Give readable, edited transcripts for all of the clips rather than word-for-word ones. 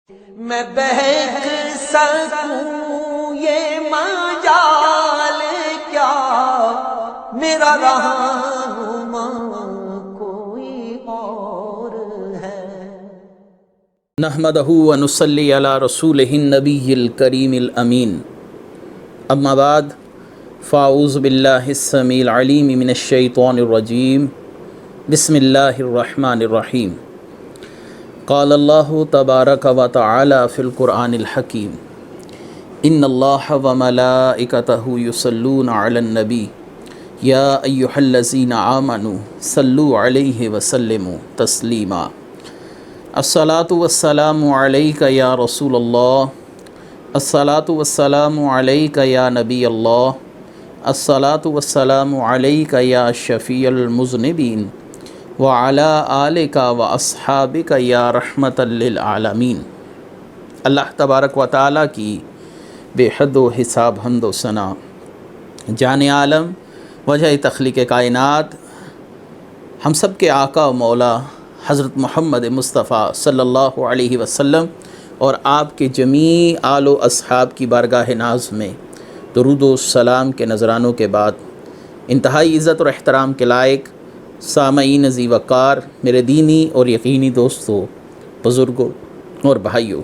میں بہک سکوں یہ مجال کیا، میرا رہنما کوئی اور ہے۔ نحمدہ و نصلی علی رسولہ النبی الکریم الامین، اما بعد فاعوذ باللہ السمیع العلیم من الشیطان الرجیم، بسم اللہ الرحمن الرحیم۔ قال اللہ تبارک و تعالی فی القرآن الحکیم، ان اللہ و ملائکتہ یصلون علی النبی یا ایہا الذین آمنوا صلوا علیہ وسلموا تسلیما۔ الصلاۃ والسلام علیک یا رسول اللہ، الصلاۃ والسلام علیک یا نبی اللہ، الصلاۃ والسلام علیک یا شفیع المذنبین وعلی آلک و اصحابک یا رحمۃ للعالمین۔ اللہ تبارک و تعالیٰ کی بے حد و حساب حمد و ثنا، جان عالم، وجہ تخلیق کائنات، ہم سب کے آقا و مولا حضرت محمد مصطفیٰ صلی اللہ علیہ وسلم اور آپ کے جمیع آل و اصحاب کی بارگاہ ناز میں درود و سلام کے نذرانوں کے بعد، انتہائی عزت اور احترام کے لائق سامعین ذی وقار، میرے دینی اور یقینی دوستوں، بزرگوں اور بھائیوں،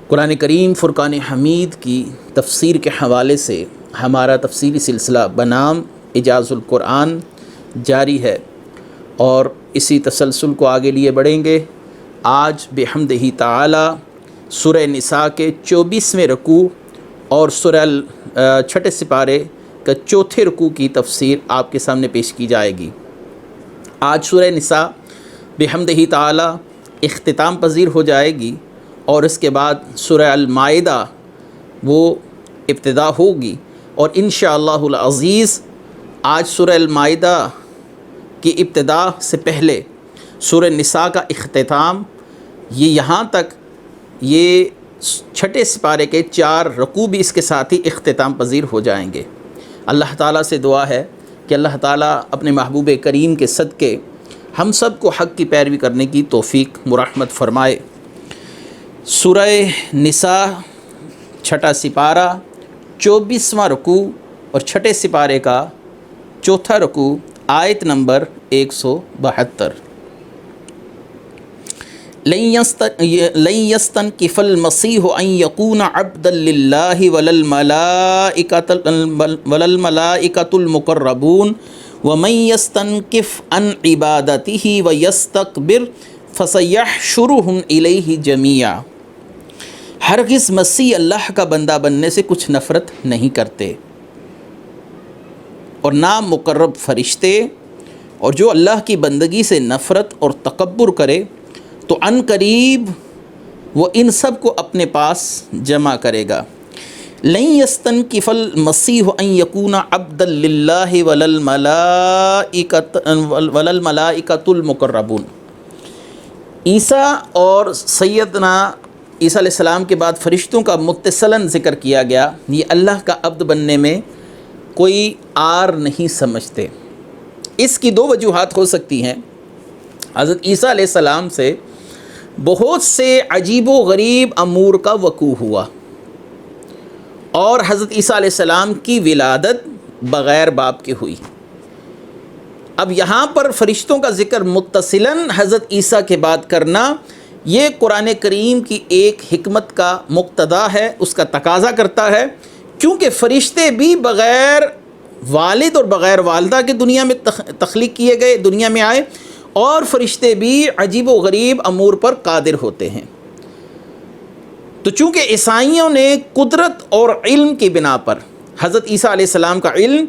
قرآن کریم فرقان حمید کی تفسیر کے حوالے سے ہمارا تفسیری سلسلہ بنام اعجاز القرآن جاری ہے اور اسی تسلسل کو آگے لیے بڑھیں گے۔ آج بحمدہ تعالی سورہ نساء کے 24ویں رکوع اور سورہ چھٹے سپارے کا چوتھے رکوع کی تفسیر آپ کے سامنے پیش کی جائے گی۔ آج سورہ نساء بحمدہ تعالی اختتام پذیر ہو جائے گی اور اس کے بعد سورہ المائدہ وہ ابتدا ہوگی، اور انشاءاللہ العزیز آج سورہ المائدہ کی ابتدا سے پہلے سورہ نساء کا اختتام، یہ یہاں تک یہ چھٹے سپارے کے 4 رکوع بھی اس کے ساتھ ہی اختتام پذیر ہو جائیں گے۔ اللہ تعالیٰ سے دعا ہے کہ اللہ تعالیٰ اپنے محبوب کریم کے صدقے ہم سب کو حق کی پیروی کرنے کی توفیق مرحمت فرمائے۔ سورہ نساء چھٹا سپارہ 24واں رکوع اور چھٹے سپارے کا چوتھا رکوع، آیت نمبر 172۔ لن يستنكف المسيح ان يكون عبدا لله ولا الملائكة المقربون ومن يستنكف عن عبادته ويستكبر فسيحشرهم اليه جميعا۔ ہرگز مسیح اللہ کا بندہ بننے سے کچھ نفرت نہیں کرتے، اور نہ مقرب فرشتے، اور جو اللہ کی بندگی سے نفرت اور تکبر کرے تو ان قریب وہ ان سب کو اپنے پاس جمع کرے گا۔ لن يستنكف المسيح ان يكون عبدا لله ولا الملائكة المقربون۔ عیسیٰ اور سیدنا عیسیٰ علیہ السلام کے بعد فرشتوں کا متصلاً ذکر کیا گیا، یہ اللہ کا عبد بننے میں کوئی عار نہیں سمجھتے۔ اس کی 2 وجوہات ہو سکتی ہیں۔ حضرت عیسیٰ علیہ السلام سے بہت سے عجیب و غریب امور کا وقوع ہوا، اور حضرت عیسیٰ علیہ السلام کی ولادت بغیر باپ کی ہوئی۔ اب یہاں پر فرشتوں کا ذکر متصلاً حضرت عیسیٰ کے بعد کرنا، یہ قرآن کریم کی ایک حکمت کا مقتضا ہے، اس کا تقاضا کرتا ہے، کیونکہ فرشتے بھی بغیر والد اور بغیر والدہ کے دنیا میں تخلیق کیے گئے، دنیا میں آئے، اور فرشتے بھی عجیب و غریب امور پر قادر ہوتے ہیں۔ تو چونکہ عیسائیوں نے قدرت اور علم کی بنا پر حضرت عیسیٰ علیہ السلام کا علم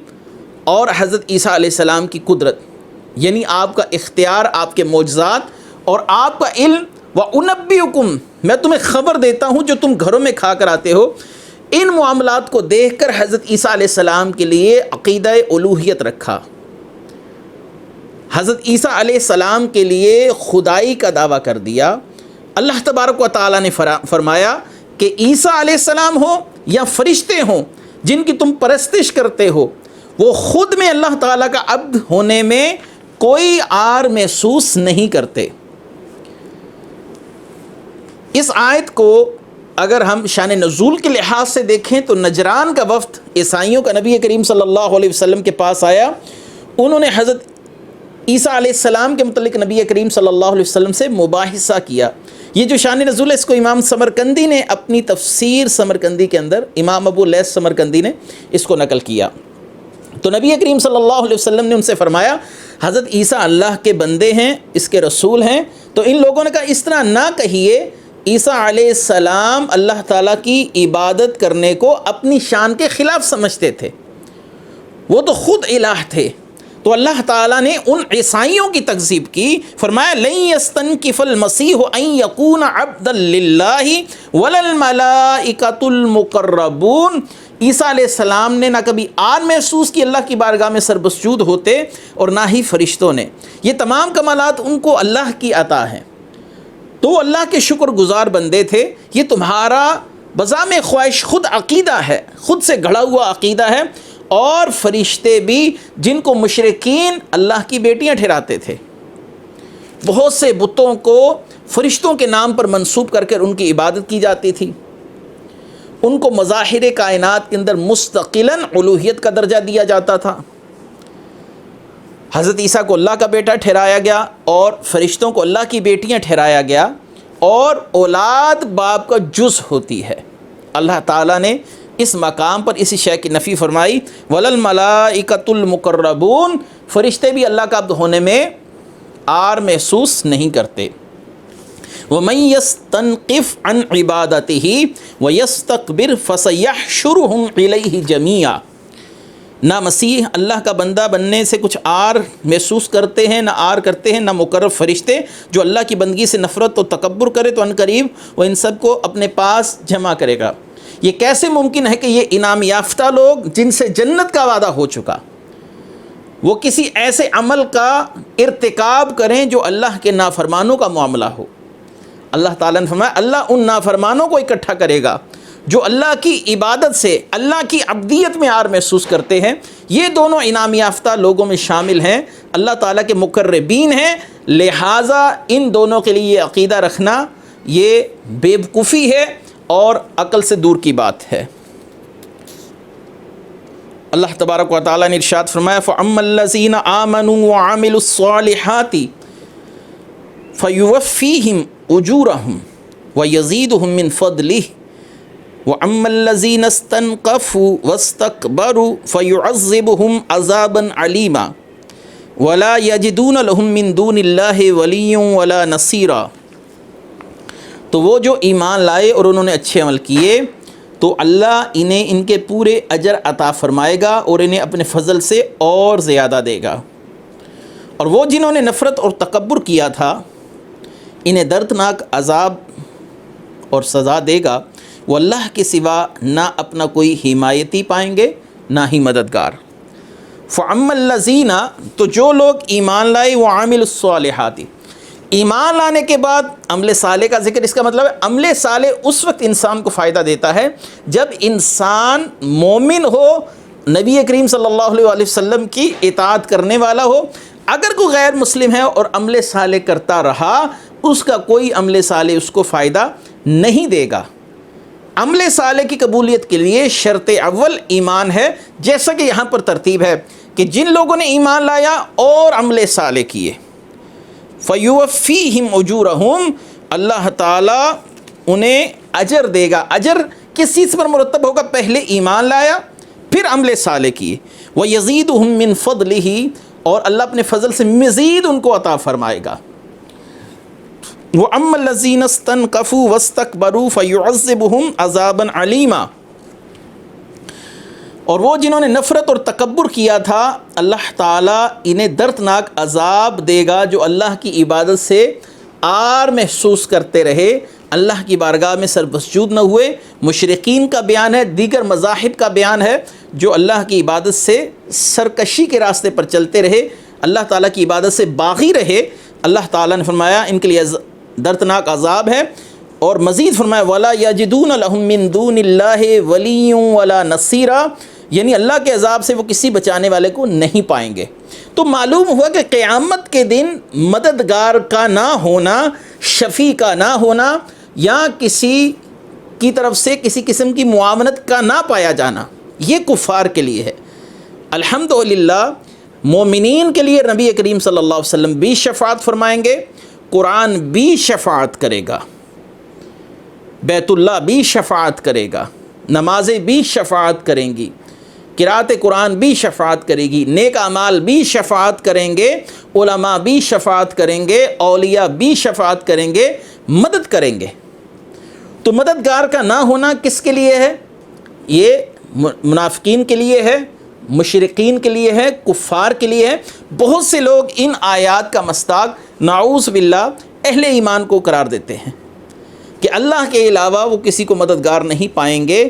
اور حضرت عیسیٰ علیہ السلام کی قدرت، یعنی آپ کا اختیار، آپ کے معجزات اور آپ کا علم، وَأُنَبِّئُكُمْ، میں تمہیں خبر دیتا ہوں جو تم گھروں میں کھا کر آتے ہو، ان معاملات کو دیکھ کر حضرت عیسیٰ علیہ السلام کے لیے عقیدہ الوہیت رکھا۔ حضرت عیسیٰ علیہ السلام کے لیے خدائی کا دعویٰ کر دیا۔ اللہ تبارک و تعالیٰ نے فرمایا کہ عیسیٰ علیہ السلام ہو یا فرشتے ہوں جن کی تم پرستش کرتے ہو، وہ خود میں اللہ تعالیٰ کا عبد ہونے میں کوئی عار محسوس نہیں کرتے۔ اس آیت کو اگر ہم شان نزول کے لحاظ سے دیکھیں تو نجران کا وفد عیسائیوں کا نبی کریم صلی اللہ علیہ وسلم کے پاس آیا. انہوں نے حضرت عیسیٰ علیہ السلام کے متعلق نبی کریم صلی اللہ علیہ وسلم سے مباحثہ کیا. یہ جو شان نزول ہے اس کو امام سمرقندی نے اپنی تفسیر سمرقندی کے اندر، امام ابو لیث سمرقندی نے اس کو نقل کیا. تو نبی کریم صلی اللہ علیہ وسلم نے ان سے فرمایا حضرت عیسیٰ اللہ کے بندے ہیں، اس کے رسول ہیں. تو ان لوگوں نے کہا اس طرح نہ کہیے، عیسیٰ علیہ السلام اللہ تعالیٰ کی عبادت کرنے کو اپنی شان کے خلاف سمجھتے تھے، وہ تو خود الہ تھے. تو اللہ تعالیٰ نے ان عیسائیوں کی تکذیب کی، فرمایا لن یستنکف المسیح ان یکون عبدا للہ ولا الملائکۃ المقربون. عیسیٰ علیہ السلام نے نہ کبھی آر محسوس کی اللہ کی بارگاہ میں سربسجود ہوتے اور نہ ہی فرشتوں نے. یہ تمام کمالات ان کو اللہ کی عطا ہیں، تو اللہ کے شکر گزار بندے تھے. یہ تمہارا بزعم خواہش خود عقیدہ ہے، خود سے گھڑا ہوا عقیدہ ہے. اور فرشتے بھی جن کو مشرکین اللہ کی بیٹیاں ٹھہراتے تھے، بہت سے بتوں کو فرشتوں کے نام پر منسوب کر کے ان کی عبادت کی جاتی تھی. ان کو مظاہر کائنات کے اندر مستقلاً الوہیت کا درجہ دیا جاتا تھا. حضرت عیسیٰ کو اللہ کا بیٹا ٹھہرایا گیا اور فرشتوں کو اللہ کی بیٹیاں ٹھہرایا گیا، اور اولاد باپ کا جز ہوتی ہے. اللہ تعالیٰ نے اس مقام پر اسی شے کی نفی فرمائی، وَلَا الْمَلَائِكَةُ الْمُقَرَّبُونَ، فرشتے بھی اللہ کا عبد ہونے میں آر محسوس نہیں کرتے. وَمَن يَسْتَنقِفْ عَنْ عِبَادَتِهِ وَيَسْتَكْبِرْ فَسَيَحْشُرُهُمْ إِلَيْهِ جَمِيعًا. نہ مسیح اللہ کا بندہ بننے سے کچھ آر محسوس کرتے ہیں، نہ آر کرتے ہیں، نہ مقرب فرشتے. جو اللہ کی بندگی سے نفرت و تکبر کرے تو عنقریب وہ ان سب کو اپنے پاس جمع کرے گا. یہ کیسے ممکن ہے کہ یہ انعام یافتہ لوگ جن سے جنت کا وعدہ ہو چکا، وہ کسی ایسے عمل کا ارتکاب کریں جو اللہ کے نافرمانوں کا معاملہ ہو؟ اللہ تعالیٰ نے فرمایا اللہ ان نافرمانوں کو اکٹھا کرے گا جو اللہ کی عبادت سے، اللہ کی عبدیت میں آر محسوس کرتے ہیں. یہ دونوں انعام یافتہ لوگوں میں شامل ہیں، اللہ تعالیٰ کے مقربین ہیں. لہٰذا ان دونوں کے لیے یہ عقیدہ رکھنا یہ بے وقوفی ہے اور عقل سے دور کی بات ہے. اللہ تبارک و تعالیٰ نے ارشاد فرمایا فَأَمَّا الَّذِينَ آمَنُوا وَعَمِلُوا الصَّالِحَاتِ فَيُوَفِّيهِمْ أُجُورَهُمْ وَيَزِيدُهُمْ مِنْ فَضْلِهِ وَأَمَّا الَّذِينَ اسْتَنْكَفُوا وَاسْتَكْبَرُوا فَيُعَذِّبُهُمْ عَذَابًا عَلِيمًا وَلَا يَجِدُونَ لَهُم مِّن دُونِ اللَّهِ وَلِيًّا وَلَا نَصِيرًا. تو وہ جو ایمان لائے اور انہوں نے اچھے عمل کیے تو اللہ انہیں ان کے پورے اجر عطا فرمائے گا اور انہیں اپنے فضل سے اور زیادہ دے گا. اور وہ جنہوں نے نفرت اور تکبر کیا تھا انہیں دردناک عذاب اور سزا دے گا. وہ اللہ کے سوا نہ اپنا کوئی حمایتی پائیں گے نہ ہی مددگار. فَأَمَّا الَّذِينَ، تو جو لوگ ایمان لائے وَعَمِلُوا الصَّالِحَاتِ، ایمان لانے کے بعد عمل صالح کا ذکر. اس کا مطلب ہے عمل صالح اس وقت انسان کو فائدہ دیتا ہے جب انسان مومن ہو، نبی کریم صلی اللہ علیہ وسلم کی اطاعت کرنے والا ہو. اگر کوئی غیر مسلم ہے اور عمل صالح کرتا رہا، اس کا کوئی عمل صالح اس کو فائدہ نہیں دے گا. عمل صالح کی قبولیت کے لیے شرط اول ایمان ہے، جیسا کہ یہاں پر ترتیب ہے کہ جن لوگوں نے ایمان لایا اور عمل صالح کیے فَيُوَفِّيهِمْ أُجُورَهُمْ، اللہ تعالیٰ انہیں اجر دے گا. اجر کس چیز پر مرتب ہوگا؟ پہلے ایمان لایا پھر عمل صالح کیے. وَيَزِيدُهُم مِّن فَضْلِهِ، اور اللہ اپنے فضل سے مزید ان کو عطا فرمائے گا. وَأَمَّا الَّذِينَ اسْتَنْكَفُوا وَاسْتَكْبَرُوا فَيُعَذِّبُهُمْ عَذَابًا عَلِيمًا، اور وہ جنہوں نے نفرت اور تکبر کیا تھا اللہ تعالیٰ انہیں دردناک عذاب دے گا جو اللہ کی عبادت سے آر محسوس کرتے رہے، اللہ کی بارگاہ میں سربسجود نہ ہوئے. مشرکین کا بیان ہے، دیگر مذاہب کا بیان ہے جو اللہ کی عبادت سے سرکشی کے راستے پر چلتے رہے، اللہ تعالیٰ کی عبادت سے باغی رہے. اللہ تعالیٰ نے فرمایا ان کے لیے دردناک عذاب ہے. اور مزید فرمایا وَلَا يَجِدُونَ لَهُم مِّن دُونِ اللَّهِ وَلِيًّا وَلَا نَصِيرًا، یعنی اللہ کے عذاب سے وہ کسی بچانے والے کو نہیں پائیں گے. تو معلوم ہوا کہ قیامت کے دن مددگار کا نہ ہونا، شفیع کا نہ ہونا، یا کسی کی طرف سے کسی قسم کی معاونت کا نہ پایا جانا، یہ کفار کے لیے ہے۔ الحمدللہ مومنین کے لیے نبی کریم صلی اللہ علیہ وسلم بھی شفاعت فرمائیں گے، قرآن بھی شفاعت کرے گا، بیت اللہ بھی شفاعت کرے گا، نمازیں بھی شفاعت کریں گی، قرأت قرآن بھی شفاعت کرے گی، نیک اعمال بھی شفاعت کریں گے، علماء بھی شفاعت کریں گے، اولیاء بھی شفاعت کریں گے، مدد کریں گے۔ تو مددگار کا نہ ہونا کس کے لیے ہے؟ یہ منافقین کے لیے ہے، مشرقین کے لیے ہے، کفار کے لیے ہے۔ بہت سے لوگ ان آیات کا مصداق نعوذ باللہ اہل ایمان کو قرار دیتے ہیں کہ اللہ کے علاوہ وہ کسی کو مددگار نہیں پائیں گے،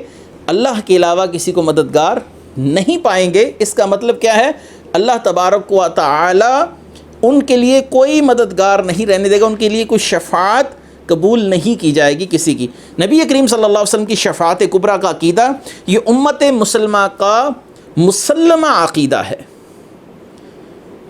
اللہ کے علاوہ کسی کو مددگار نہیں پائیں گے۔ اس کا مطلب کیا ہے؟ اللہ تبارک و تعالی ان کے لیے کوئی مددگار نہیں رہنے دے گا، ان کے لیے کوئی شفاعت قبول نہیں کی جائے گی کسی کی۔ نبی کریم صلی اللہ علیہ وسلم کی شفاعت کبریٰ کا عقیدہ یہ امت مسلمہ کا مسلمہ عقیدہ ہے،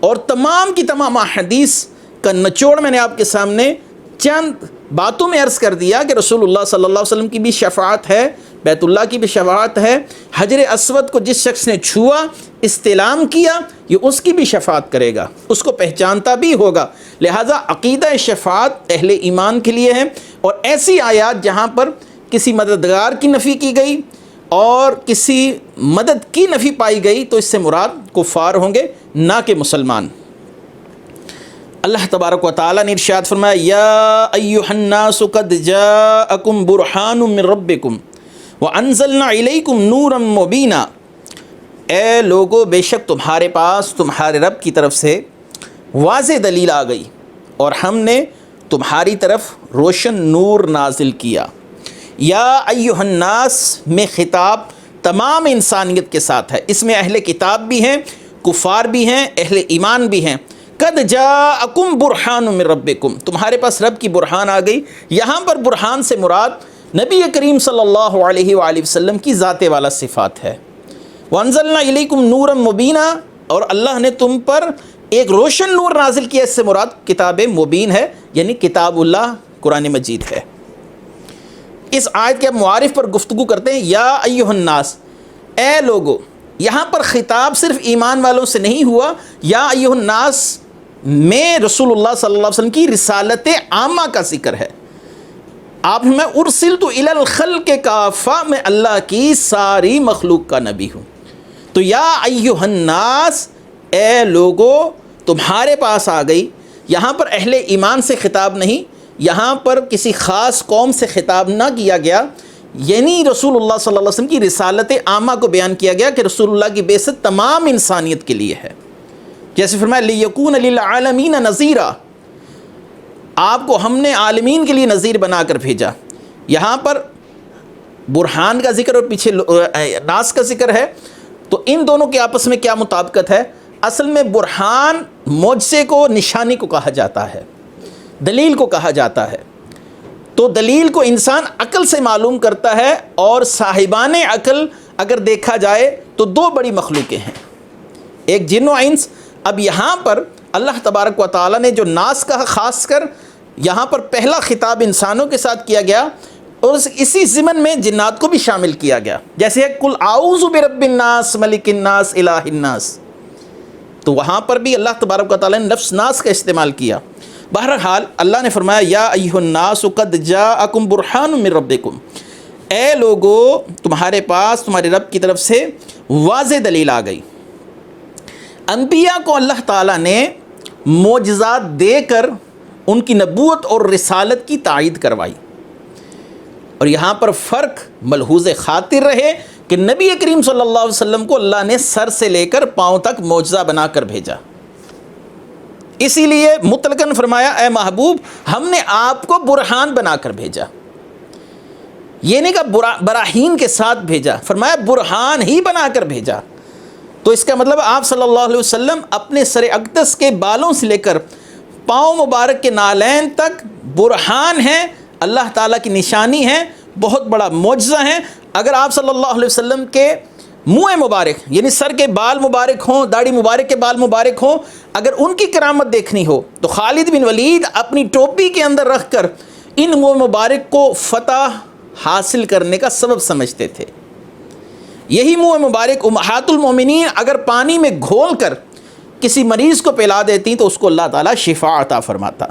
اور تمام کی تمام احادیث کا نچوڑ میں نے آپ کے سامنے چند باتوں میں عرض کر دیا کہ رسول اللہ صلی اللہ علیہ وسلم کی بھی شفاعت ہے، بیت اللہ کی بھی شفاعت ہے، حجر اسود کو جس شخص نے چھوا، استلام کیا، یہ اس کی بھی شفاعت کرے گا، اس کو پہچانتا بھی ہوگا۔ لہٰذا عقیدہ شفاعت اہل ایمان کے لیے ہے، اور ایسی آیات جہاں پر کسی مددگار کی نفی کی گئی اور کسی مدد کی نفی پائی گئی تو اس سے مراد کفار ہوں گے، نہ کہ مسلمان۔ اللہ تبارک و تعالیٰ نے ارشاد فرمایا یا ایھا الناس قد جاءکم برہان من ربکم وانزلنا الیکم نورا مبینا، اے لوگو بے شک تمہارے پاس تمہارے رب کی طرف سے واضح دلیل آ گئی اور ہم نے تمہاری طرف روشن نور نازل کیا۔ یا ایھا الناس میں خطاب تمام انسانیت کے ساتھ ہے، اس میں اہل کتاب بھی ہیں، کفار بھی ہیں، اہل ایمان بھی ہیں۔ قد جاءکم برہان من ربکم، تمہارے پاس رب کی برہان آ گئی۔ یہاں پر برہان سے مراد نبی کریم صلی اللہ علیہ وآلہ وسلم کی ذات والا صفات ہے۔ وانزلنا الیکم نورا مبینا، اور اللہ نے تم پر ایک روشن نور نازل کیا، اس سے مراد کتاب مبین ہے، یعنی کتاب اللہ قرآن مجید ہے۔ اس آیت کے معارف پر گفتگو کرتے ہیں۔ یا ایھا الناس، اے لوگو، یہاں پر خطاب صرف ایمان والوں سے نہیں ہوا، یا ایھا الناس میں رسول اللہ صلی اللہ علیہ وسلم کی رسالت عامہ کا ذکر ہے۔ آپ میں ارسلت الی الخلق کافہ، میں اللہ کی ساری مخلوق کا نبی ہوں۔ تو یا ایھا الناس، اے لوگو، تمہارے پاس آ گئی، یہاں پر اہل ایمان سے خطاب نہیں، یہاں پر کسی خاص قوم سے خطاب نہ کیا گیا، یعنی رسول اللہ صلی اللہ علیہ وسلم کی رسالت عامہ کو بیان کیا گیا کہ رسول اللہ کی بعثت تمام انسانیت کے لیے ہے۔ جیسے فرمایا لِیَکُونَ لِلْعَالَمِینَ نَذِیرًا، آپ کو ہم نے عالمین کے لیے نذیر بنا کر بھیجا۔ یہاں پر برہان کا ذکر اور پیچھے ناس کا ذکر ہے، تو ان دونوں کے آپس میں کیا مطابقت ہے؟ اصل میں برہان معجزے کو، نشانی کو کہا جاتا ہے، دلیل کو کہا جاتا ہے۔ تو دلیل کو انسان عقل سے معلوم کرتا ہے، اور صاحبان عقل اگر دیکھا جائے تو دو بڑی مخلوقیں ہیں، ایک جن و انس۔ اب یہاں پر اللہ تبارک و تعالیٰ نے جو ناس کہا، خاص کر یہاں پر پہلا خطاب انسانوں کے ساتھ کیا گیا، اور اسی ضمن میں جنات کو بھی شامل کیا گیا، جیسے ہے قل اعوذ برب الناس ملک الناس الہ الناس، تو وہاں پر بھی اللہ تبارک و تعالیٰ نے لفظ ناس کا استعمال کیا۔ بہرحال اللہ نے فرمایا یا ایھا الناس قد جاءکم برہان من ربکم، اے لوگو، تمہارے پاس تمہارے رب کی طرف سے واضح دلیل آ گئی۔ انبیاء کو اللہ تعالیٰ نے معجزات دے کر ان کی نبوت اور رسالت کی تائید کروائی، اور یہاں پر فرق ملحوظ خاطر رہے کہ نبی کریم صلی اللہ علیہ وسلم کو اللہ نے سر سے لے کر پاؤں تک معجزہ بنا کر بھیجا، اسی لیے مطلقاً فرمایا اے محبوب ہم نے آپ کو برہان بنا کر بھیجا، یہ نہیں کہ براہین کے ساتھ بھیجا، فرمایا برہان ہی بنا کر بھیجا۔ تو اس کا مطلب آپ صلی اللہ علیہ وسلم اپنے سر اقدس کے بالوں سے لے کر پاؤں مبارک کے نالین تک برہان ہیں، اللہ تعالیٰ کی نشانی ہے، بہت بڑا معجزہ ہے۔ اگر آپ صلی اللہ علیہ وسلم کے منہ مبارک یعنی سر کے بال مبارک ہوں، داڑھی مبارک کے بال مبارک ہوں، اگر ان کی کرامت دیکھنی ہو تو خالد بن ولید اپنی ٹوپی کے اندر رکھ کر ان منہ مبارک کو فتح حاصل کرنے کا سبب سمجھتے تھے۔ یہی منہ مبارک امہات المومنین اگر پانی میں گھول کر کسی مریض کو پلا دیتی تو اس کو اللہ تعالیٰ شفا عطا فرماتا۔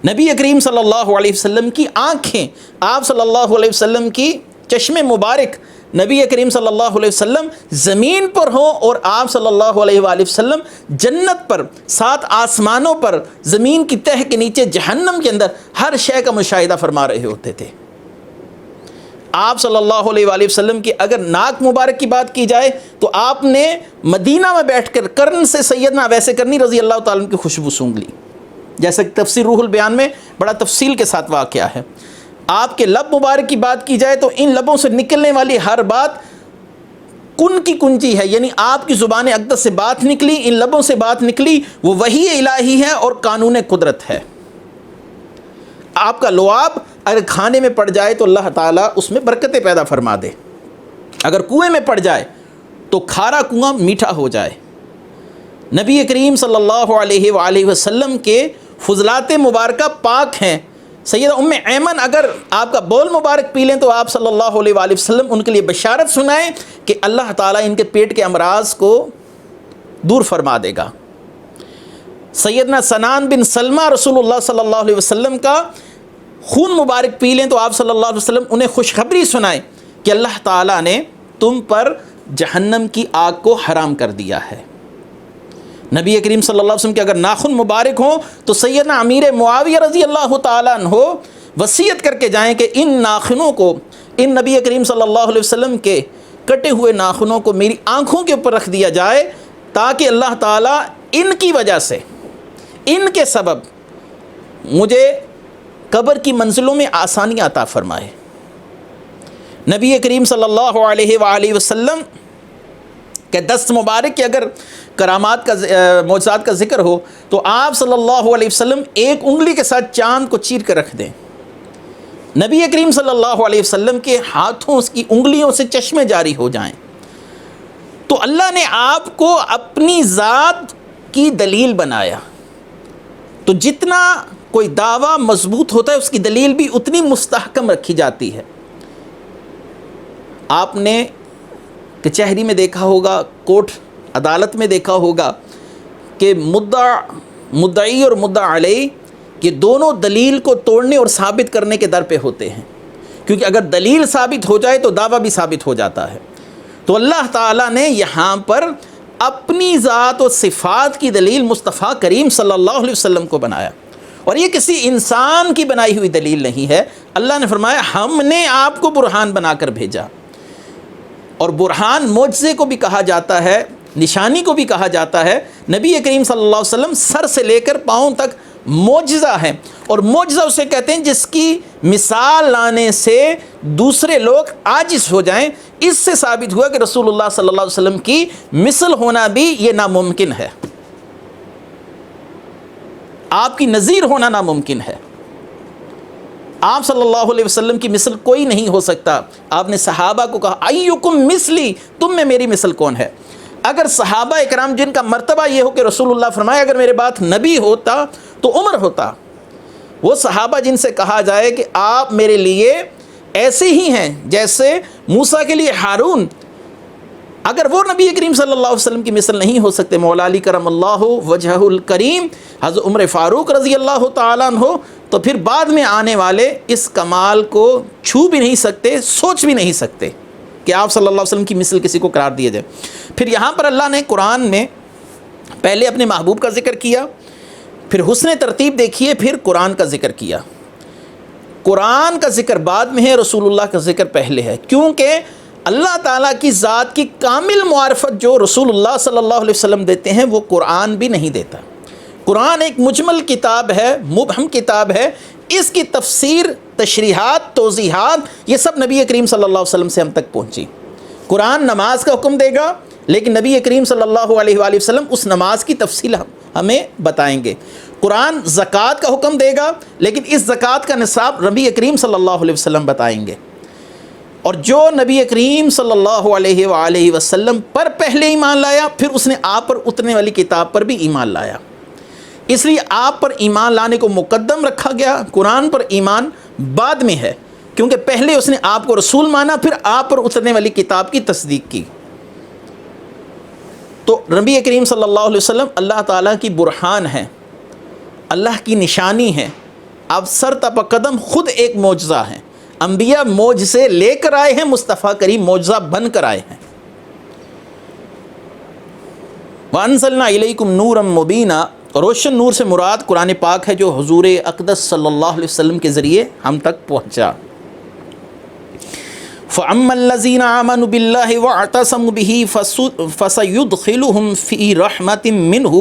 نبی کریم صلی اللہ علیہ وسلم کی آنکھیں، آپ صلی اللہ علیہ وسلم کی چشم مبارک، نبی کریم صلی اللہ علیہ وسلم زمین پر ہوں اور آپ صلی اللہ علیہ وآلہ وسلم جنت پر، 7 آسمانوں پر، زمین کی تہہ کے نیچے جہنم کے اندر ہر شے کا مشاہدہ فرما رہے ہوتے تھے۔ آپ صلی اللہ علیہ وآلہ وسلم کی اگر ناک مبارک کی بات کی جائے تو آپ نے مدینہ میں بیٹھ کر قرن سے سیدنا اویس کرنی رضی اللہ تعالیٰ عنہ کی خوشبو سونگھ لی، جیسا کہ تفسیر روح البیان میں بڑا تفصیل کے ساتھ واقعہ ہے۔ آپ کے لب مبارک کی بات کی جائے تو ان لبوں سے نکلنے والی ہر بات کن کی کنجی ہے، یعنی آپ کی زبان اقدس سے بات نکلی، ان لبوں سے بات نکلی، وہ وحی الہی ہے اور قانون قدرت ہے۔ آپ کا لعاب اگر کھانے میں پڑ جائے تو اللہ تعالیٰ اس میں برکتیں پیدا فرما دے، اگر کنویں میں پڑ جائے تو کھارا کنواں میٹھا ہو جائے۔ نبی کریم صلی اللہ علیہ وآلہ وسلم کے فضلات مبارکہ پاک ہیں۔ سیدہ ام ایمن اگر آپ کا بول مبارک پی لیں تو آپ صلی اللہ علیہ وآلہ وسلم ان کے لیے بشارت سنائیں کہ اللہ تعالیٰ ان کے پیٹ کے امراض کو دور فرما دے گا۔ سیدنا سنان بن سلمہ رسول اللہ صلی اللہ علیہ وسلم کا خون مبارک پی لیں تو آپ صلی اللہ علیہ وسلم انہیں خوشخبری سنائیں کہ اللہ تعالیٰ نے تم پر جہنم کی آگ کو حرام کر دیا ہے۔ نبی کریم صلی اللہ علیہ وسلم کے اگر ناخن مبارک ہوں تو سیدنا امیر معاویہ رضی اللہ تعالیٰ عنہ وصیت کر کے جائیں کہ ان ناخنوں کو، ان نبی کریم صلی اللہ علیہ وسلم کے کٹے ہوئے ناخنوں کو میری آنکھوں کے اوپر رکھ دیا جائے تاکہ اللہ تعالیٰ ان کی وجہ سے، ان کے سبب مجھے قبر کی منزلوں میں آسانی عطا فرمائے۔ نبی کریم صلی اللہ علیہ وآلہ وسلم کہ دست مبارک کے اگر کرامات کا معجزات کا ذکر ہو تو آپ صلی اللہ علیہ وسلم ایک انگلی کے ساتھ چاند کو چیر کر رکھ دیں۔ نبی کریم صلی اللہ علیہ وسلم کے ہاتھوں کی انگلیوں سے چشمے جاری ہو جائیں۔ تو اللہ نے آپ کو اپنی ذات کی دلیل بنایا، تو جتنا کوئی دعویٰ مضبوط ہوتا ہے اس کی دلیل بھی اتنی مستحکم رکھی جاتی ہے۔ آپ نے کچہری میں دیکھا ہوگا، کورٹ عدالت میں دیکھا ہوگا کہ مدعی اور مدعا علیہ یہ دونوں دلیل کو توڑنے اور ثابت کرنے کے در پہ ہوتے ہیں، کیونکہ اگر دلیل ثابت ہو جائے تو دعویٰ بھی ثابت ہو جاتا ہے۔ تو اللہ تعالیٰ نے یہاں پر اپنی ذات و صفات کی دلیل مصطفیٰ کریم صلی اللہ علیہ وسلم کو بنایا، اور یہ کسی انسان کی بنائی ہوئی دلیل نہیں ہے۔ اللہ نے فرمایا ہم نے آپ کو برہان بنا کر بھیجا، اور برہان معجزے کو بھی کہا جاتا ہے، نشانی کو بھی کہا جاتا ہے۔ نبی کریم صلی اللہ علیہ وسلم سر سے لے کر پاؤں تک معجزہ ہے، اور معجزہ اسے کہتے ہیں جس کی مثال لانے سے دوسرے لوگ عاجز ہو جائیں۔ اس سے ثابت ہوا کہ رسول اللہ صلی اللہ علیہ وسلم کی مثل ہونا بھی یہ ناممکن ہے، آپ کی نظیر ہونا ناممکن ہے۔ آپ صلی اللہ علیہ وسلم کی مثل کوئی نہیں ہو سکتا۔ آپ نے صحابہ کو کہا ایکم مثلی، تم میں میری مثل کون ہے؟ اگر صحابہ اکرام جن کا مرتبہ یہ ہو کہ رسول اللہ فرمائے اگر میرے بعد نبی ہوتا تو عمر ہوتا، وہ صحابہ جن سے کہا جائے کہ آپ میرے لیے ایسے ہی ہیں جیسے موسیٰ کے لیے ہارون، اگر وہ نبی کریم صلی اللہ علیہ وسلم کی مثل نہیں ہو سکتے، مولا علی کرم اللہ وجہہ الکریم، حضرت عمر فاروق رضی اللہ تعالیٰ عنہ، تو پھر بعد میں آنے والے اس کمال کو چھو بھی نہیں سکتے، سوچ بھی نہیں سکتے کہ آپ صلی اللہ علیہ وسلم کی مثل کسی کو قرار دیا جائے۔ پھر یہاں پر اللہ نے قرآن میں پہلے اپنے محبوب کا ذکر کیا، پھر حسن ترتیب دیکھیے، پھر قرآن کا ذکر کیا۔ قرآن کا ذکر بعد میں ہے، رسول اللہ کا ذکر پہلے ہے، کیونکہ اللہ تعالیٰ کی ذات کی کامل معرفت جو رسول اللہ صلی اللہ علیہ وسلم دیتے ہیں وہ قرآن بھی نہیں دیتا۔ قرآن ایک مجمل کتاب ہے، مبہم کتاب ہے، اس کی تفسیر، تشریحات، توضیحات یہ سب نبی کریم صلی اللہ علیہ وسلم سے ہم تک پہنچی۔ قرآن نماز کا حکم دے گا، لیکن نبی کریم صلی اللہ علیہ وآلہ وسلم اس نماز کی تفصیل ہمیں بتائیں گے۔ قرآن زکوٰۃ کا حکم دے گا، لیکن اس زکوٰۃ کا نصاب نبی کریم صلی اللہ علیہ وسلم بتائیں گے۔ اور جو نبی کریم صلی اللہ علیہ وآلہ وسلم پر پہلے ایمان لایا، پھر اس نے آپ پر اترنے والی کتاب پر بھی ایمان لایا۔ اس لیے آپ پر ایمان لانے کو مقدم رکھا گیا، قرآن پر ایمان بعد میں ہے، کیونکہ پہلے اس نے آپ کو رسول مانا، پھر آپ پر اترنے والی کتاب کی تصدیق کی۔ تو نبی کریم صلی اللہ علیہ وسلم اللہ تعالیٰ کی برہان ہے، اللہ کی نشانی ہے، آپ سر تپ قدم خود ایک معجزہ ہیں۔ انبیاء معجزے لے کر آئے ہیں، مصطفیٰ کریم معجزہ بن کر آئے ہیں۔ وَأَنزَلْنَا إِلَيْكُمْ نُورًا مُبِينًا، روشن نور سے مراد قرآن پاک ہے جو حضور اقدس صلی اللہ علیہ وسلم کے ذریعے ہم تک پہنچا۔ فَأَمَّا الَّذِينَ آمَنُوا بِاللَّهِ وَاعْتَصَمُوا بِهِ فَسَيُدْخِلُهُمْ فِي رَحْمَةٍ مِّنْهُ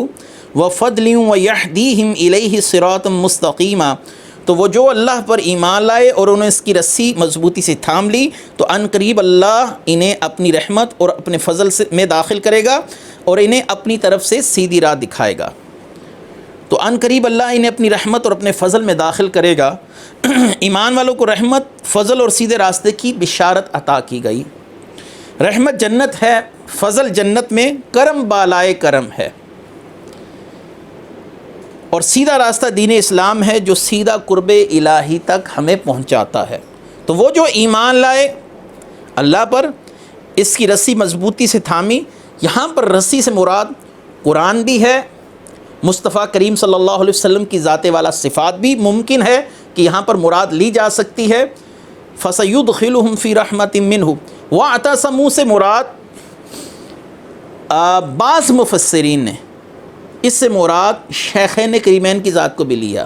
وَفَضْلٍ وَيَهْدِيهِمْ إِلَيْهِ صِرَاطًا مُسْتَقِيمًا، تو وہ جو اللہ پر ایمان لائے اور انہوں نے اس کی رسی مضبوطی سے تھام لی تو ان قریب اللہ انہیں اپنی رحمت اور اپنے فضل میں داخل کرے گا اور انہیں اپنی طرف سے سیدھی راہ دکھائے گا۔ تو ان قریب اللہ انہیں اپنی رحمت اور اپنے فضل میں داخل کرے گا۔ ایمان والوں کو رحمت، فضل اور سیدھے راستے کی بشارت عطا کی گئی۔ رحمت جنت ہے، فضل جنت میں کرم بالائے کرم ہے، اور سیدھا راستہ دین اسلام ہے جو سیدھا قرب الہی تک ہمیں پہنچاتا ہے۔ تو وہ جو ایمان لائے اللہ پر، اس کی رسی مضبوطی سے تھامی، یہاں پر رسی سے مراد قرآن بھی ہے، مصطفیٰ کریم صلی اللہ علیہ وسلم کی ذات والا صفات بھی ممکن ہے کہ یہاں پر مراد لی جا سکتی ہے۔ فَسَيُدْخِلُهُمْ فِي رَحْمَةٍ مِّنْهُ، وَاعْتَصَمُوا سے مراد بعض مفسرین نے اس سے مراد شیخین کریمین کی ذات کو بھی لیا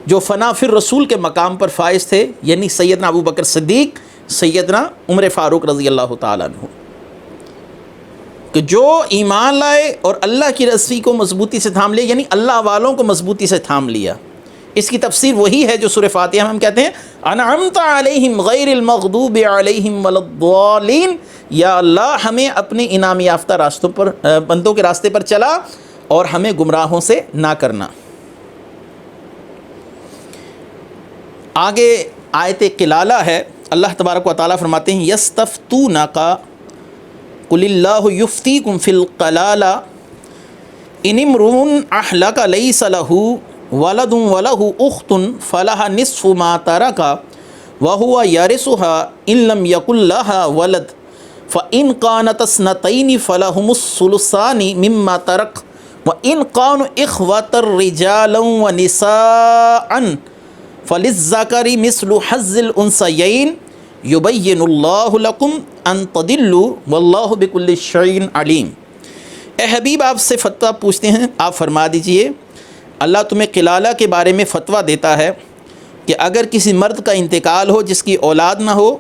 جو فنا فی الرسول کے مقام پر فائز تھے، یعنی سیدنا ابو بکر صدیق، سیدنا عمر فاروق رضی اللہ تعالیٰ عنہ، کہ جو ایمان لائے اور اللہ کی رسی کو مضبوطی سے تھام لے، یعنی اللہ والوں کو مضبوطی سے تھام لیا۔ اس کی تفسیر وہی ہے جو سورہ فاتحہ میں ہم کہتے ہیں انعمت علیہم غیر المغضوب علیہم ولا الضالین، یا اللہ ہمیں اپنے انعام یافتہ راستوں پر، بندوں کے راستے پر چلا اور ہمیں گمراہوں سے نہ کرنا۔ آگے آیت قلالہ ہے، اللہ تبارک و تعالیٰ فرماتے ہیں یستفتونک قل اللہ یفتیکم فی القلالہ ان امرؤ اہلک لیس لہ ولد ولہ اخت فلہا نصف ما ترک وہو یرثها ان لم یکن لہا ولد فإن كانت اثنتین فلہم الثلثان مما ترک وإن كانوا إخوة رجالا ونساء فللذكر مثل حظ الأنثيين يبين الله لكم أن تضلوا والله بكل شيء عليم۔ اے حبیب آپ سے فتویٰ پوچھتے ہیں، آپ فرما دیجئے اللہ تمہیں قلالہ کے بارے میں فتویٰ دیتا ہے کہ اگر کسی مرد کا انتقال ہو جس کی اولاد نہ ہو،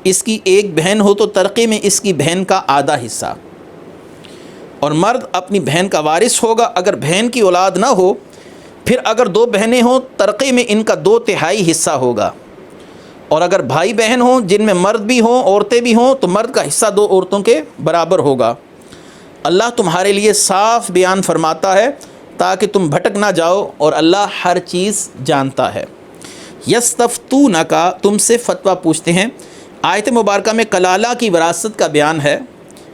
اس کی ایک بہن ہو تو ترکے میں اس کی بہن کا آدھا حصہ، اور مرد اپنی بہن کا وارث ہوگا اگر بہن کی اولاد نہ ہو، پھر اگر دو بہنیں ہوں ترکے میں ان کا 2/3 حصہ ہوگا، اور اگر بھائی بہن ہوں جن میں مرد بھی ہوں عورتیں بھی ہوں تو مرد کا حصہ 2 عورتوں کے برابر ہوگا۔ اللہ تمہارے لیے صاف بیان فرماتا ہے تاکہ تم بھٹک نہ جاؤ، اور اللہ ہر چیز جانتا ہے۔ یستفتونک، تم سے فتویٰ پوچھتے ہیں، آیت مبارکہ میں کلالہ کی وراثت کا بیان ہے۔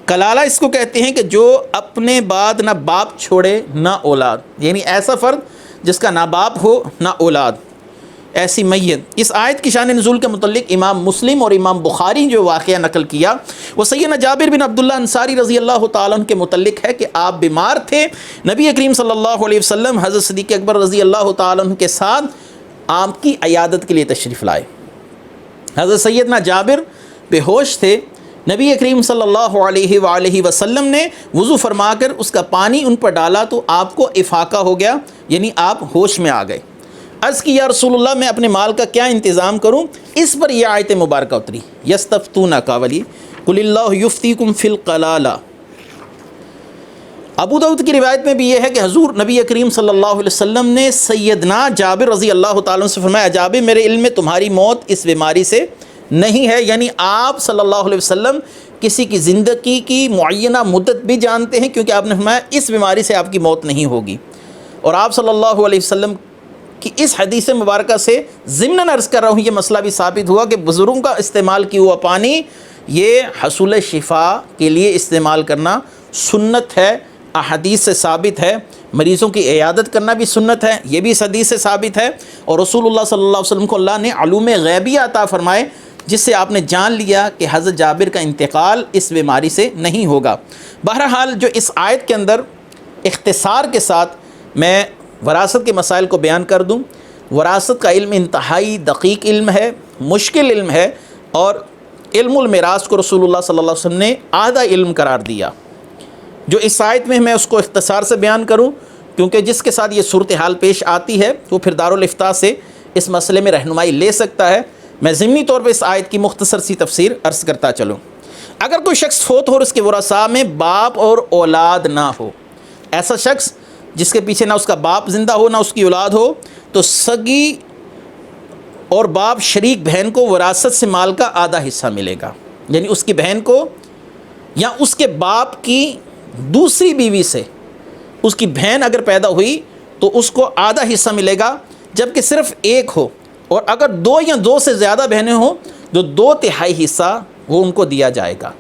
کلالہ اس کو کہتے ہیں کہ جو اپنے بعد نہ باپ چھوڑے نہ اولاد، یعنی ایسا فرد جس کا نہ باپ ہو نہ اولاد، ایسی میت۔ اس آیت کی شان نزول کے متعلق امام مسلم اور امام بخاری جو واقعہ نقل کیا وہ سیدنا جابر بن عبداللہ انصاری رضی اللہ تعالیٰ عنہ کے متعلق ہے کہ آپ بیمار تھے، نبی کریم صلی اللہ علیہ وسلم حضرت صدیق اکبر رضی اللہ تعالیٰ عنہ کے ساتھ آپ کی عیادت کے لیے تشریف لائے۔ حضرت سیدنا جابر بے ہوش تھے، نبی کریم صلی اللہ علیہ وآلہ وسلم نے وضو فرما کر اس کا پانی ان پر ڈالا تو آپ کو افاقہ ہو گیا، یعنی آپ ہوش میں آ گئے۔ عرض کی یا رسول اللہ میں اپنے مال کا کیا انتظام کروں؟ اس پر یہ آیت مبارکہ اتری، یستفتونک ولی قل اللہ یفتیکم فی القلالہ۔ ابو داؤد کی روایت میں بھی یہ ہے کہ حضور نبی کریم صلی اللہ علیہ وسلم نے سیدنا جابر رضی اللہ تعالیٰ عنہ سے فرمایا، جابر میرے علم میں تمہاری موت اس بیماری سے نہیں ہے، یعنی آپ صلی اللہ علیہ وسلم کسی کی زندگی کی معینہ مدت بھی جانتے ہیں، کیونکہ آپ نے فرمایا اس بیماری سے آپ کی موت نہیں ہوگی۔ اور آپ صلی اللہ علیہ وسلم کی اس حدیث مبارکہ سے ضمناً عرض کر رہا ہوں، یہ مسئلہ بھی ثابت ہوا کہ بزرگوں کا استعمال کیا ہوا پانی یہ حصول شفا کے لیے استعمال کرنا سنت ہے، احادیث سے ثابت ہے، مریضوں کی عیادت کرنا بھی سنت ہے، یہ بھی اس حدیث سے ثابت ہے، اور رسول اللہ صلی اللہ علیہ وسلم کو اللہ نے علوم غیبی عطا فرمائے جس سے آپ نے جان لیا کہ حضرت جابر کا انتقال اس بیماری سے نہیں ہوگا۔ بہرحال جو اس آیت کے اندر اختصار کے ساتھ میں وراثت کے مسائل کو بیان کر دوں، وراثت کا علم انتہائی دقیق علم ہے، مشکل علم ہے، اور علم المیراث کو رسول اللہ صلی اللہ علیہ وسلم نے آدھا علم قرار دیا۔ جو اس آیت میں اس کو اختصار سے بیان کروں، کیونکہ جس کے ساتھ یہ صورتحال پیش آتی ہے وہ پھر دارالافتاء سے اس مسئلے میں رہنمائی لے سکتا ہے، میں ضمنی طور پر اس آیت کی مختصر سی تفسیر عرض کرتا چلوں۔ اگر کوئی شخص فوت ہو اور اس کے ورثاء میں باپ اور اولاد نہ ہو، ایسا شخص جس کے پیچھے نہ اس کا باپ زندہ ہو نہ اس کی اولاد ہو، تو سگی اور باپ شریک بہن کو وراثت سے مال کا آدھا حصہ ملے گا، یعنی اس کی بہن کو یا اس کے باپ کی دوسری بیوی سے اس کی بہن اگر پیدا ہوئی تو اس کو آدھا حصہ ملے گا، جبکہ صرف ایک ہو، اور اگر دو یا دو سے زیادہ بہنیں ہوں تو 2/3 حصہ وہ ان کو دیا جائے گا۔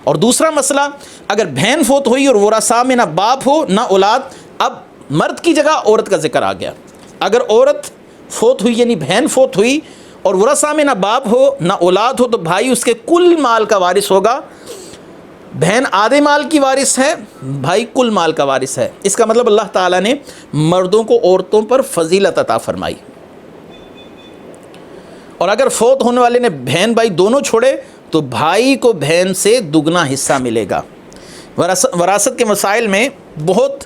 اور دوسرا مسئلہ، اگر بہن فوت ہوئی اور ورثاء میں نہ باپ ہو نہ اولاد، اب مرد کی جگہ عورت کا ذکر آ گیا۔ اگر عورت فوت ہوئی یعنی بہن فوت ہوئی اور ورثاء میں نہ باپ ہو نہ اولاد ہو، تو بھائی اس کے کل مال کا وارث ہوگا۔ بہن آدھے مال کی وارث ہے، بھائی کل مال کا وارث ہے۔ اس کا مطلب اللہ تعالیٰ نے مردوں کو عورتوں پر فضیلت عطا فرمائی، اور اگر فوت ہونے والے نے بہن بھائی دونوں چھوڑے تو بھائی کو بہن سے دگنا حصہ ملے گا۔ وراثت کے مسائل میں بہت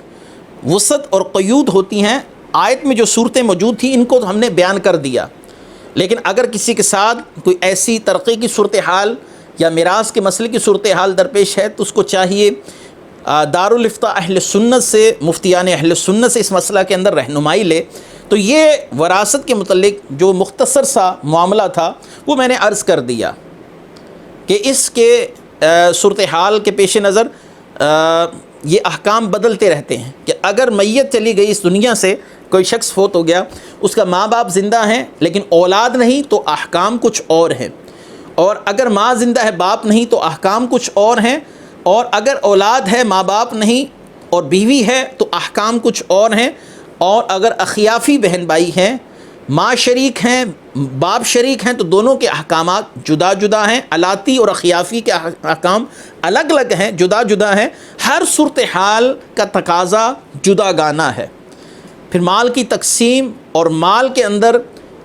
وسعت اور قیود ہوتی ہیں۔ آیت میں جو صورتیں موجود تھیں ان کو ہم نے بیان کر دیا، لیکن اگر کسی کے ساتھ کوئی ایسی ترقی کی صورتحال یا میراث کے مسئلے کی صورتحال درپیش ہے تو اس کو چاہیے دارالافتاء اہل سنت سے، مفتیان اہل سنت سے اس مسئلہ کے اندر رہنمائی لے۔ تو یہ وراثت کے متعلق جو مختصر سا معاملہ تھا وہ میں نے عرض کر دیا کہ اس کے صورتحال کے پیش نظر یہ احکام بدلتے رہتے ہیں کہ اگر میت چلی گئی اس دنیا سے، کوئی شخص فوت ہو گیا، اس کا ماں باپ زندہ ہیں لیکن اولاد نہیں تو احکام کچھ اور ہیں، اور اگر ماں زندہ ہے باپ نہیں تو احکام کچھ اور ہیں، اور اگر اولاد ہے ماں باپ نہیں اور بیوی ہے تو احکام کچھ اور ہیں، اور اگر اخیافی بہن بھائی ہیں، ماں شریک ہیں باپ شریک ہیں، تو دونوں کے احکامات جدا جدا ہیں۔ علاتی اور اخیافی کے احکام الگ الگ ہیں، جدا جدا ہیں، ہر صورتحال کا تقاضا جدا گانا ہے۔ پھر مال کی تقسیم اور مال کے اندر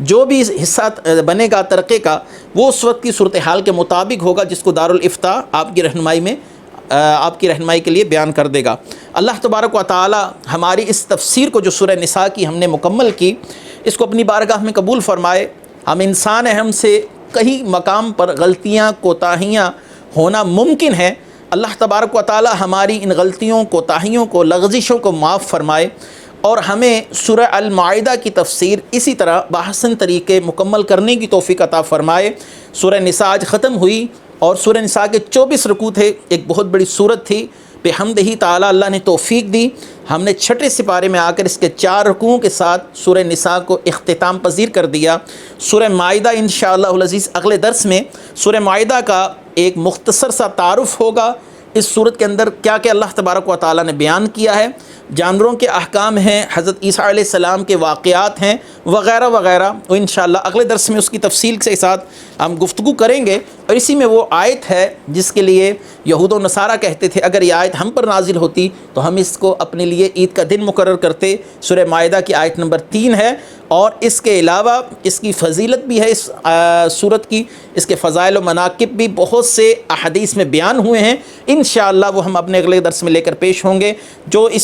جو بھی حصہ بنے گا ترقے کا، وہ اس وقت کی صورتحال کے مطابق ہوگا جس کو دارالافتاء آپ کی رہنمائی کے لیے بیان کر دے گا۔ اللہ تبارک و تعالی ہماری اس تفسیر کو جو سورہ نساء کی ہم نے مکمل کی، اس کو اپنی بارگاہ میں قبول فرمائے۔ ہم انسان ہیں، ہم سے کئی مقام پر غلطیاں کوتاہیاں ہونا ممکن ہے۔ اللہ تبارک و تعالی ہماری ان غلطیوں کوتاہیوں کو لغزشوں کو معاف فرمائے، اور ہمیں سورہ المائدہ کی تفسیر اسی طرح بحسن طریقے مکمل کرنے کی توفیق عطا فرمائے۔ سورہ نساء آج ختم ہوئی، اور سورہ نساء کے 24 رکوع تھے، ایک بہت بڑی سورت تھی۔ بحمدہ تعالی اللہ نے توفیق دی، ہم نے چھٹے سپارے میں آ کر اس کے 4 رکوعوں کے ساتھ سورہ نساء کو اختتام پذیر کر دیا۔ سورہ مائدہ انشاءاللہ العزیز اگلے درس میں سورہ مائدہ کا ایک مختصر سا تعارف ہوگا، اس صورت کے اندر کیا کہ اللہ تبارک و تعالی نے بیان کیا ہے، جانوروں کے احکام ہیں، حضرت عیسیٰ علیہ السلام کے واقعات ہیں، وغیرہ وغیرہ، اور انشاءاللہ اگلے درس میں اس کی تفصیل کے ساتھ ہم گفتگو کریں گے۔ اور اسی میں وہ آیت ہے جس کے لیے یہود و نصارہ کہتے تھے اگر یہ آیت ہم پر نازل ہوتی تو ہم اس کو اپنے لیے عید کا دن مقرر کرتے۔ سورہ مائدہ کی آیت نمبر 3 ہے، اور اس کے علاوہ اس کی فضیلت بھی ہے، اس سورت کی اس کے فضائل و مناقب بھی بہت سے احادیث میں بیان ہوئے ہیں۔ انشاءاللہ وہ ہم اپنے اگلے درس میں لے کر پیش ہوں گے۔ جو اس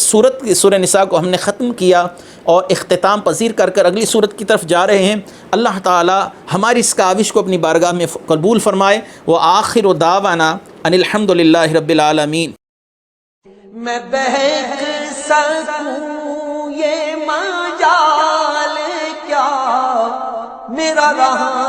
سورہ نساء کو ہم نے ختم کیا اور اختتام پذیر کر کر اگلی سورت کی طرف جا رہے ہیں، اللہ تعالی ہماری اس کاوش کو اپنی بارگاہ میں قبول فرمائے۔ وآخر دعوانا ان الحمد للہ رب العالمین۔ میں بہک سکوں یہ مجال کیا، میرا رہا